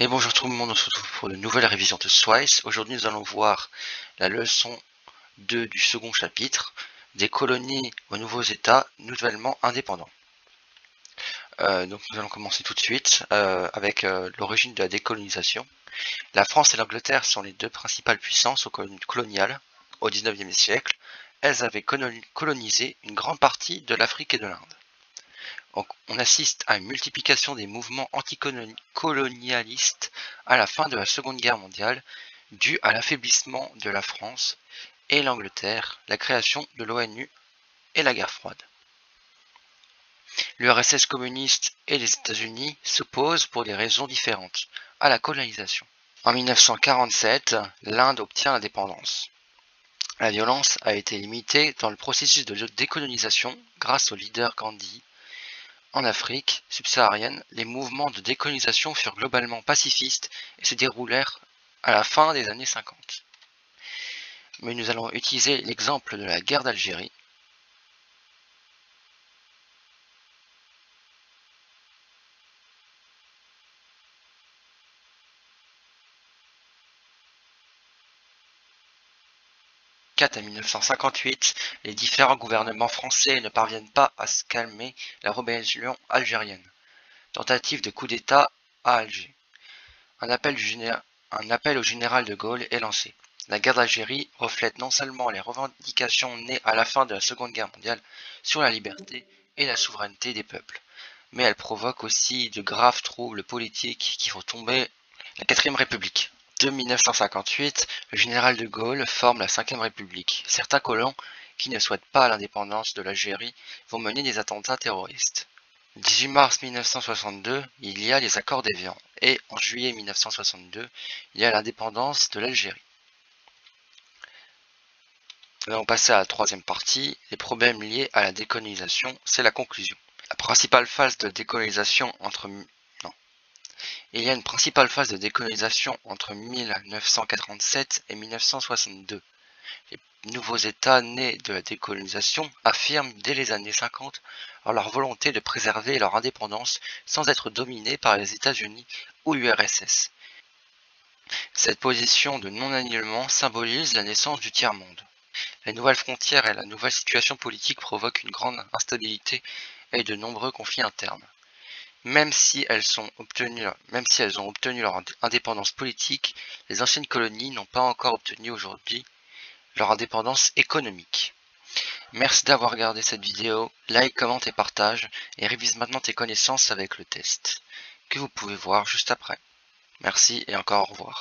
Et bonjour tout le monde, on se retrouve pour une nouvelle révision de Swice. Aujourd'hui nous allons voir la leçon 2 du second chapitre, des colonies aux nouveaux États nouvellement indépendants. Donc nous allons commencer tout de suite avec l'origine de la décolonisation. La France et l'Angleterre sont les deux principales puissances coloniales au XIXe siècle. Elles avaient colonisé une grande partie de l'Afrique et de l'Inde. On assiste à une multiplication des mouvements anticolonialistes à la fin de la Seconde Guerre mondiale, due à l'affaiblissement de la France et l'Angleterre, la création de l'ONU et la guerre froide. L'URSS communiste et les États-Unis s'opposent pour des raisons différentes à la colonisation. En 1947, l'Inde obtient l'indépendance. La violence a été limitée dans le processus de décolonisation grâce au leader Gandhi. En Afrique subsaharienne, les mouvements de décolonisation furent globalement pacifistes et se déroulèrent à la fin des années 50. Mais nous allons utiliser l'exemple de la guerre d'Algérie. À 1958, les différents gouvernements français ne parviennent pas à se calmer la rébellion algérienne. Tentative de coup d'État à Alger. Un appel au général de Gaulle est lancé. La guerre d'Algérie reflète non seulement les revendications nées à la fin de la Seconde Guerre mondiale sur la liberté et la souveraineté des peuples, mais elle provoque aussi de graves troubles politiques qui font tomber la 4ème République. De 1958, le général de Gaulle forme la 5ème République. Certains colons qui ne souhaitent pas l'indépendance de l'Algérie vont mener des attentats terroristes. Le 18 mars 1962, il y a les accords d'Évian, et en juillet 1962, il y a l'indépendance de l'Algérie. Nous allons passer à la troisième partie, les problèmes liés à la décolonisation, c'est la conclusion. La principale phase de décolonisation Il y a une principale phase de décolonisation entre 1947 et 1962. Les nouveaux États nés de la décolonisation affirment dès les années 50 leur volonté de préserver leur indépendance sans être dominés par les États-Unis ou l'URSS. Cette position de non-alignement symbolise la naissance du tiers-monde. Les nouvelles frontières et la nouvelle situation politique provoquent une grande instabilité et de nombreux conflits internes. Même si elles ont obtenu leur indépendance politique, les anciennes colonies n'ont pas encore obtenu aujourd'hui leur indépendance économique. Merci d'avoir regardé cette vidéo, like, commente et partage, et révise maintenant tes connaissances avec le test, que vous pouvez voir juste après. Merci et encore au revoir.